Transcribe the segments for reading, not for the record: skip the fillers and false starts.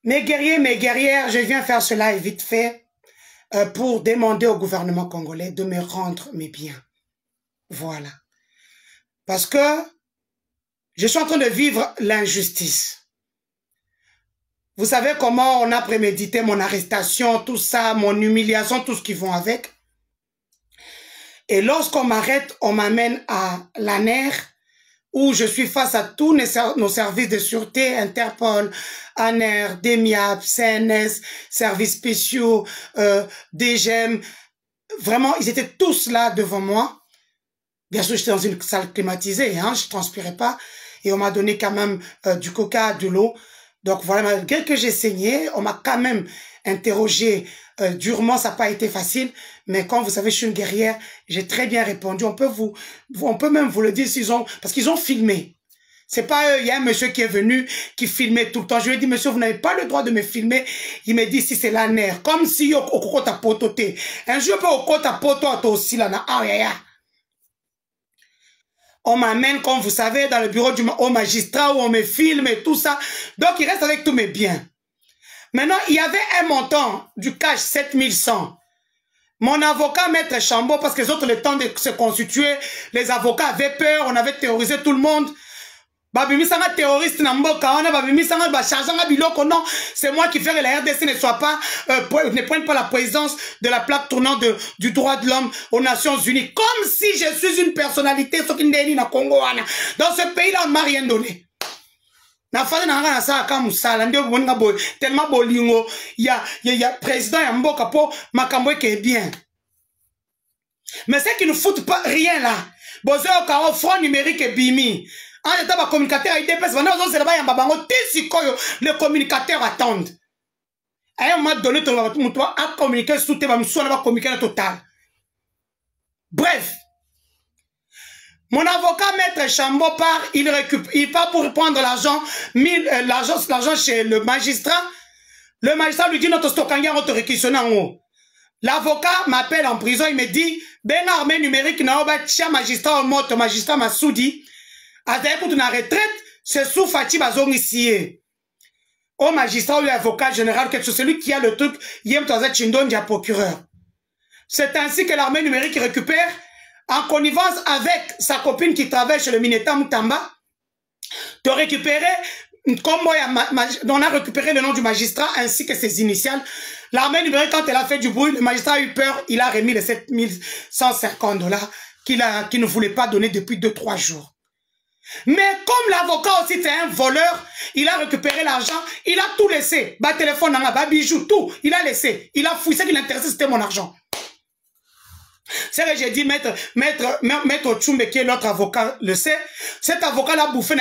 Mes guerriers, mes guerrières, je viens faire cela vite fait pour demander au gouvernement congolais de me rendre mes biens. Voilà. Parce que je suis en train de vivre l'injustice. Vous savez comment on a prémédité mon arrestation, tout ça, mon humiliation, tout ce qui va avec. Et lorsqu'on m'arrête, on m'amène à l'ANER, où je suis face à tous nos services de sûreté, Interpol, ANER, DEMIAP, CNS, services spéciaux, DGM. Vraiment, ils étaient tous là devant moi. Bien sûr, j'étais dans une salle climatisée, hein, je ne transpirais pas. Et on m'a donné quand même du coca, de l'eau. Donc voilà, malgré que j'ai saigné, on m'a quand même interrogé durement, ça n'a pas été facile. Mais quand vous savez, je suis une guerrière, j'ai très bien répondu. On peut même vous le dire parce qu'ils ont filmé. C'est pas eux, il y a un monsieur qui est venu, qui filmait tout le temps. Je lui ai dit, monsieur, vous n'avez pas le droit de me filmer. Il me dit, si c'est la nerf. Comme si au koko ta pototé. Un jour, au koko ta poto aussi là, ah, ya. On m'amène, comme vous savez, dans le bureau au magistrat où on me filme et tout ça. Donc, il reste avec tous mes biens. Maintenant, il y avait un montant du cash 7100. Mon avocat, Maître Chambaud, parce que les autres, le temps de se constituer, les avocats avaient peur, on avait terrorisé tout le monde. Babimisanga terroriste Namboka, non, c'est moi qui fais que la RDC ne prenne pas la présidence de la plaque tournante du droit de l'homme aux Nations Unies. Comme si je suis une personnalité, dans ce pays-là, on ne m'a rien donné. Tellement bolingo, il y a président Yamboka pour Makambo qui est bien. Mais c'est qu'ils ne foutent pas rien là. Bozo au front numérique et bimi. En état de communicateur à IDPS, les communicateurs attendent. À un moment donné, tu vas communiquer sous tes communiquer total. Bref. Mon avocat, Maître Chambaud, part, il part pour prendre l'argent, l'argent chez le magistrat. Le magistrat lui dit, notre stockanga, on te réquisitionne en haut. L'avocat m'appelle en prison, il me dit, ben armée numérique, magistrat au mot, magistrat m'a soudi. Pour une retraite, c'est sous Fatih Bazong ici. Au magistrat ou l'avocat général, c'est celui qui a le truc, Yem Toza Chindon, dia procureur. C'est ainsi que l'armée numérique récupère, en connivence avec sa copine qui travaille chez le Mineta Moutamba, de récupérer, comme moi, on a récupéré le nom du magistrat ainsi que ses initiales. L'armée numérique, quand elle a fait du bruit, le magistrat a eu peur, il a remis les $7150 qu'il ne voulait pas donner depuis 2-3 jours. Mais comme l'avocat aussi c'est un voleur, il a récupéré l'argent, il a tout laissé. Bas téléphone, bas bijoux, tout. Il a laissé. Il a fouillé. Ce qui l'intéressait, c'était mon argent. C'est que j'ai dit, maître Tchoumbe, qui est l'autre avocat, le sait. Cet avocat-là bouffé, on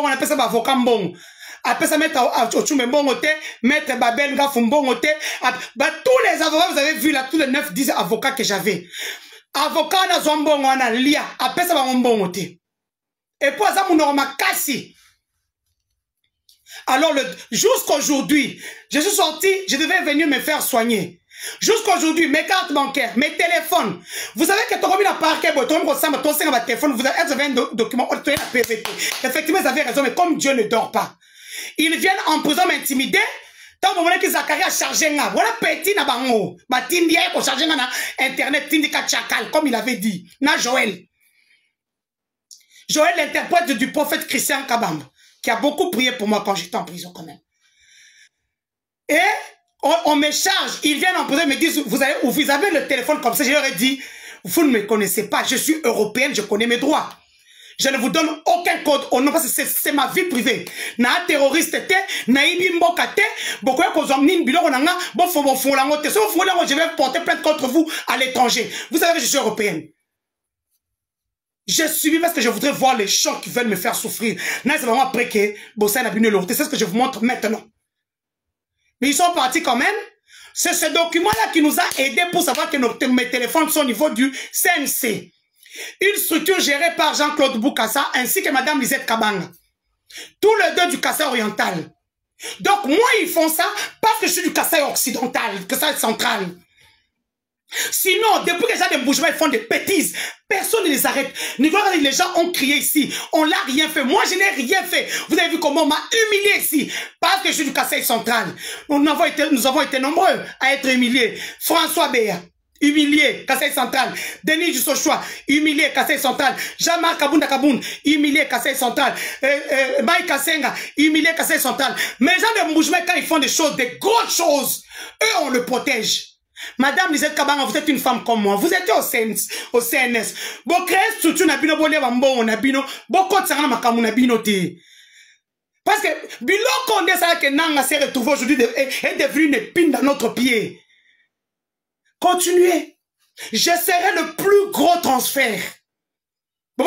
appelle ça avocat mbong. Après ça, maître Tchoumbe mbongote, maître Babel Ngafou mbongote. Tous les avocats, vous avez vu là, tous les 9-10 avocats que j'avais. Avocat, na zombongo, na lia. Après ça, mbongote. Et puis, ça m'a cassé. Alors, jusqu'aujourd'hui, je suis sorti, je devais venir me faire soigner. Jusqu'aujourd'hui, mes cartes bancaires, mes téléphones. Vous savez que tu as mis la parquet, tu as téléphone, vous avez un document, effectivement, vous avez raison, mais comme Dieu ne dort pas, ils viennent en prison m'intimider. Tant que que Zachary a chargé, voilà petit na bango, batindi a chargé na internet, tindika chakal, comme il avait dit, na Joël. Joël, l'interprète du prophète Christian Kabamb, qui a beaucoup prié pour moi quand j'étais en prison quand même. Et on me charge, ils viennent en prison, ils me disent, vous avez le téléphone comme ça, je leur ai dit, vous ne me connaissez pas, je suis européenne, je connais mes droits. Je ne vous donne aucun code au nom parce que c'est ma vie privée. Na terroriste na ibimboka beaucoup de biloko nanga, je vais porter plainte contre vous à l'étranger. Vous savez que je suis européenne. J'ai subi parce que je voudrais voir les gens qui veulent me faire souffrir. C'est vraiment après que c'est ce que je vous montre maintenant. Mais ils sont partis quand même. C'est ce document-là qui nous a aidés pour savoir que mes téléphones sont au niveau du CNC. Une structure gérée par Jean-Claude Boukassa ainsi que Madame Lisette Kabanga. Tous les deux du Kassai oriental. Donc moi, ils font ça parce que je suis du Kassai occidental, Kassai central. Sinon, depuis que les gens de Bourgeois font des bêtises, personne ne les arrête. Nicolas, les gens ont crié ici. On l'a rien fait. Moi, je n'ai rien fait. Vous avez vu comment on m'a humilié ici. Parce que je suis du Kassai central. Nous avons été nombreux à être humiliés. François Béa, humilié, Kassai central. Denis Dussochoa, humilié, Kassai central. Jean-Marc Kabunda Kaboun, humilié, Kassai central. Mike Kassenga, humilié, Kassai central. Mais les gens de Moujmé, quand ils font des choses, des grosses choses, eux, on le protège. Madame Lisette Kabanga, vous êtes une femme comme moi. Vous êtes au CNS. Vous créez structure nabino, vous lèvez un bon nabino, beaucoup de sarana makamu nabino te. Parce que Biloko on dit ça que Nanga s'est retrouvé aujourd'hui est devenu une épine dans notre pied. Continuez. Je serai le plus gros transfert. Bon,